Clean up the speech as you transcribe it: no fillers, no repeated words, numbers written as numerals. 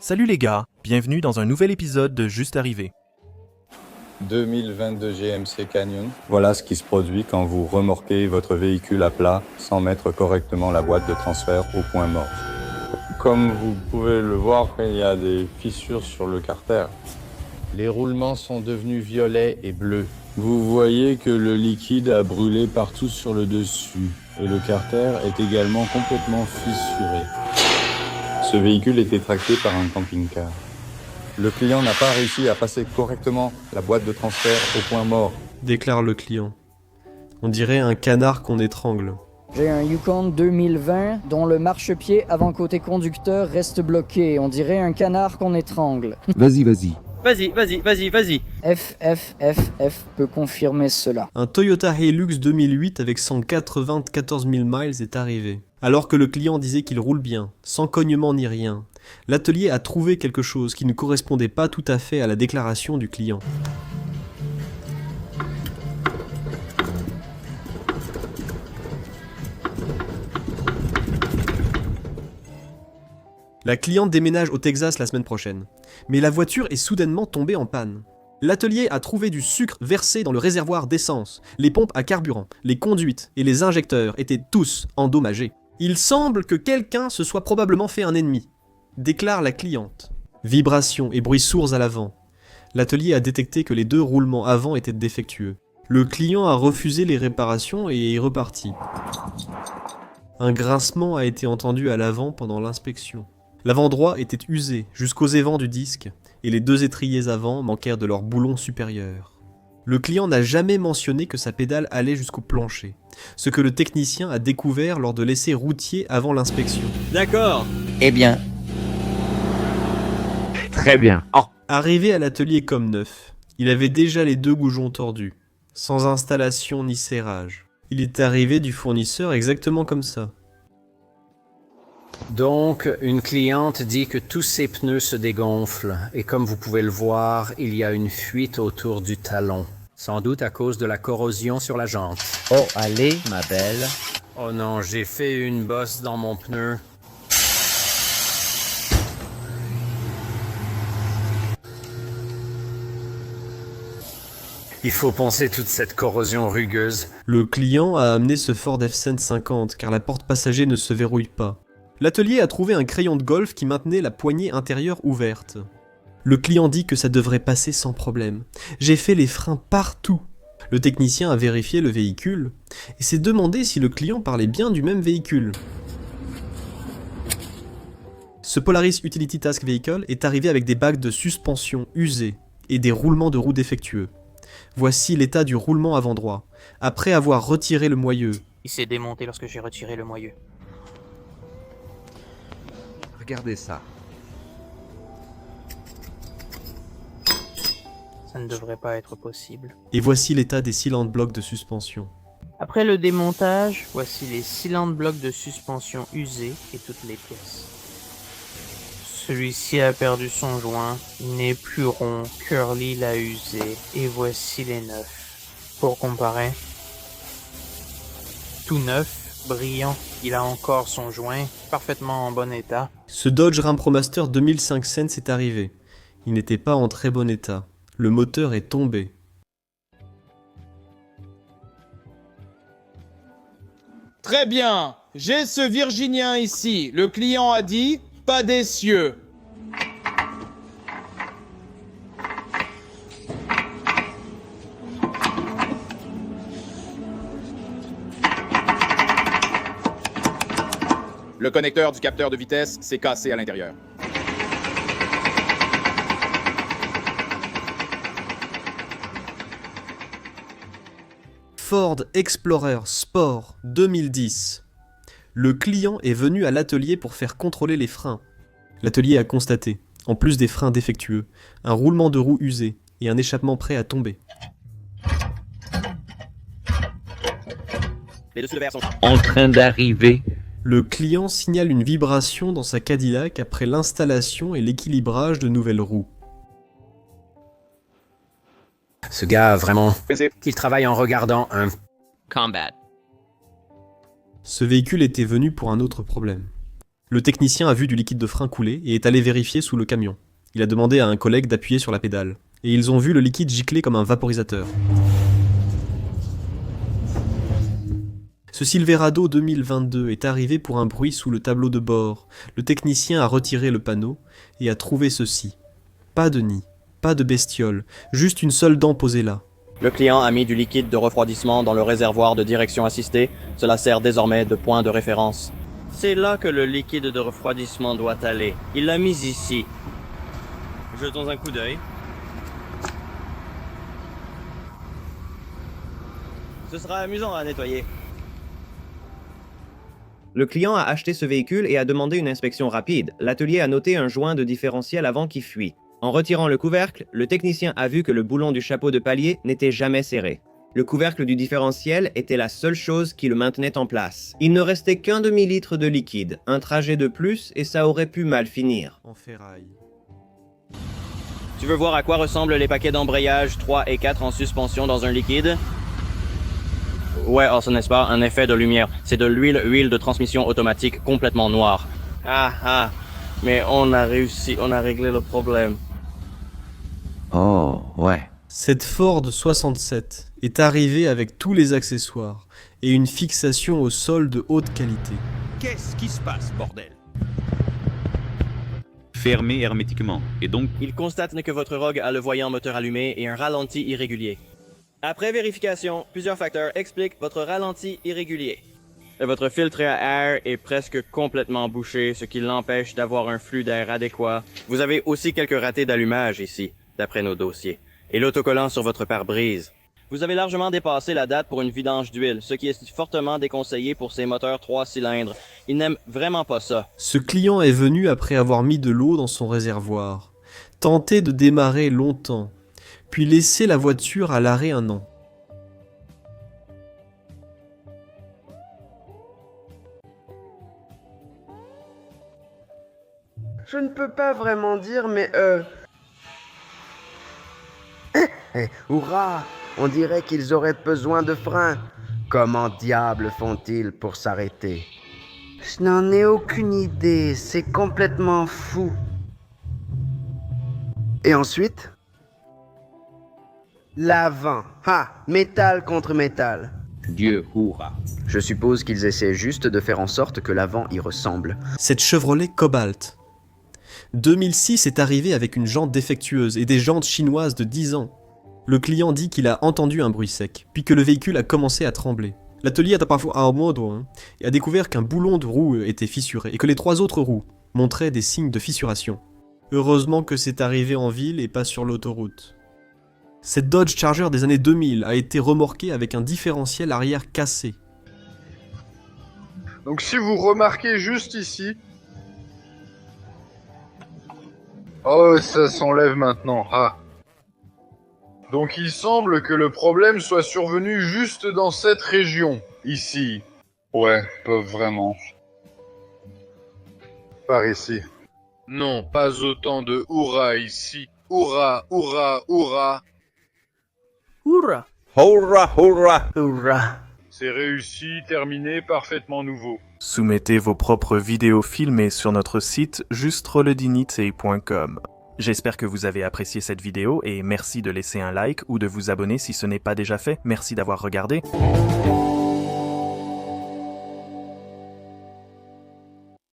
Salut les gars, bienvenue dans un nouvel épisode de Juste Arrivé. 2022 GMC Canyon. Voilà ce qui se produit quand vous remorquez votre véhicule à plat sans mettre correctement la boîte de transfert au point mort. Comme vous pouvez le voir, il y a des fissures sur le carter. Les roulements sont devenus violets et bleus. Vous voyez que le liquide a brûlé partout sur le dessus et le carter est également complètement fissuré. Ce véhicule était tracté par un camping-car. Le client n'a pas réussi à passer correctement la boîte de transfert au point mort. Déclare le client. On dirait un canard qu'on étrangle. J'ai un Yukon 2020 dont le marchepied avant côté conducteur reste bloqué. On dirait un canard qu'on étrangle. Vas-y. F peut confirmer cela. Un Toyota Hilux 2008 avec 194 000 miles est arrivé. Alors que le client disait qu'il roule bien, sans cognement ni rien, l'atelier a trouvé quelque chose qui ne correspondait pas tout à fait à la déclaration du client. La cliente déménage au Texas la semaine prochaine, mais la voiture est soudainement tombée en panne. L'atelier a trouvé du sucre versé dans le réservoir d'essence, les pompes à carburant, les conduites et les injecteurs étaient tous endommagés. Il semble que quelqu'un se soit probablement fait un ennemi, déclare la cliente. Vibrations et bruits sourds à l'avant. L'atelier a détecté que les deux roulements avant étaient défectueux. Le client a refusé les réparations et est reparti. Un grincement a été entendu à l'avant pendant l'inspection. L'avant droit était usé jusqu'aux évents du disque et les deux étriers avant manquèrent de leur boulon supérieur. Le client n'a jamais mentionné que sa pédale allait jusqu'au plancher, ce que le technicien a découvert lors de l'essai routier avant l'inspection. D'accord. Eh bien. Très bien. Oh. Arrivé à l'atelier comme neuf, il avait déjà les deux goujons tordus, sans installation ni serrage. Il est arrivé du fournisseur exactement comme ça. Donc, une cliente dit que tous ses pneus se dégonflent et comme vous pouvez le voir, il y a une fuite autour du talon. Sans doute à cause de la corrosion sur la jante. Oh, allez, ma belle. Oh non, j'ai fait une bosse dans mon pneu. Il faut poncer toute cette corrosion rugueuse. Le client a amené ce Ford F-150 50 car la porte passager ne se verrouille pas. L'atelier a trouvé un crayon de golf qui maintenait la poignée intérieure ouverte. Le client dit que ça devrait passer sans problème. J'ai fait les freins partout. Le technicien a vérifié le véhicule et s'est demandé si le client parlait bien du même véhicule. Ce Polaris Utility Task Vehicle est arrivé avec des bagues de suspension usées et des roulements de roues défectueux. Voici l'état du roulement avant droit, après avoir retiré le moyeu. Il s'est démonté lorsque j'ai retiré le moyeu. Regardez ça. Ça ne devrait pas être possible. Et voici l'état des cylindres blocs de suspension. Après le démontage, voici les cylindres blocs de suspension usés et toutes les pièces. Celui-ci a perdu son joint, il n'est plus rond, Curly l'a usé, et voici les neufs. Pour comparer, tout neuf, brillant, il a encore son joint, parfaitement en bon état. Ce Dodge Ram ProMaster 2005 Sense est arrivé. Il n'était pas en très bon état. Le moteur est tombé. Très bien, j'ai ce Virginien ici. Le client a dit « pas d'essieu ». Le connecteur du capteur de vitesse s'est cassé à l'intérieur. Ford Explorer Sport 2010. Le client est venu à l'atelier pour faire contrôler les freins. L'atelier a constaté, en plus des freins défectueux, un roulement de roue usé et un échappement prêt à tomber. En train d'arriver. Le client signale une vibration dans sa Cadillac après l'installation et l'équilibrage de nouvelles roues. Ce gars a vraiment qu'il travaille en regardant un Combat. Ce véhicule était venu pour un autre problème. Le technicien a vu du liquide de frein couler et est allé vérifier sous le camion. Il a demandé à un collègue d'appuyer sur la pédale. Et ils ont vu le liquide gicler comme un vaporisateur. Ce Silverado 2022 est arrivé pour un bruit sous le tableau de bord. Le technicien a retiré le panneau et a trouvé ceci. Pas de nid, pas de bestiole, juste une seule dent posée là. Le client a mis du liquide de refroidissement dans le réservoir de direction assistée. Cela sert désormais de point de référence. C'est là que le liquide de refroidissement doit aller. Il l'a mis ici. Jetons un coup d'œil. Ce sera amusant à nettoyer. Le client a acheté ce véhicule et a demandé une inspection rapide. L'atelier a noté un joint de différentiel avant qui fuit. En retirant le couvercle, le technicien a vu que le boulon du chapeau de palier n'était jamais serré. Le couvercle du différentiel était la seule chose qui le maintenait en place. Il ne restait qu'un demi-litre de liquide, un trajet de plus et ça aurait pu mal finir. En ferraille. Tu veux voir à quoi ressemblent les paquets d'embrayage 3 et 4 en suspension dans un liquide? Ouais, ce n'est pas un effet de lumière. C'est de l'huile de transmission automatique complètement noire. Mais on a réussi, on a réglé le problème. Oh, ouais. Cette Ford 67 est arrivée avec tous les accessoires et une fixation au sol de haute qualité. Qu'est-ce qui se passe, bordel? Fermé hermétiquement, et donc... Il constate que votre Rogue a le voyant moteur allumé et un ralenti irrégulier. Après vérification, plusieurs facteurs expliquent votre ralenti irrégulier. Votre filtre à air est presque complètement bouché, ce qui l'empêche d'avoir un flux d'air adéquat. Vous avez aussi quelques ratés d'allumage ici, d'après nos dossiers. Et l'autocollant sur votre pare-brise. Vous avez largement dépassé la date pour une vidange d'huile, ce qui est fortement déconseillé pour ces moteurs 3 cylindres. Ils n'aiment vraiment pas ça. Ce client est venu après avoir mis de l'eau dans son réservoir, tenté de démarrer longtemps, puis laisser la voiture à l'arrêt un an. Je ne peux pas vraiment dire, mais Hurrah! On dirait qu'ils auraient besoin de freins. Comment diable font-ils pour s'arrêter? Je n'en ai aucune idée, c'est complètement fou. Et ensuite? L'avant. Métal contre métal. Dieu, hurrah. Je suppose qu'ils essaient juste de faire en sorte que l'avant y ressemble. Cette Chevrolet Cobalt. 2006 est arrivé avec une jante défectueuse et des jantes chinoises de 10 ans. Le client dit qu'il a entendu un bruit sec, puis que le véhicule a commencé à trembler. L'atelier a parfois et a découvert qu'un boulon de roue était fissuré et que les 3 autres roues montraient des signes de fissuration. Heureusement que c'est arrivé en ville et pas sur l'autoroute. Cette Dodge Charger des années 2000 a été remorquée avec un différentiel arrière cassé. Donc si vous remarquez juste ici... Oh, ça s'enlève maintenant. Donc il semble que le problème soit survenu juste dans cette région, ici. Ouais, pas vraiment. Par ici. Non, pas autant de hurrah ici. Hurrah, hurrah, hurrah. Hurrah! Hurrah, hurrah. Hurrah! C'est réussi, terminé, parfaitement nouveau. Soumettez vos propres vidéos filmées sur notre site justroledinite.com. J'espère que vous avez apprécié cette vidéo et merci de laisser un like ou de vous abonner si ce n'est pas déjà fait. Merci d'avoir regardé.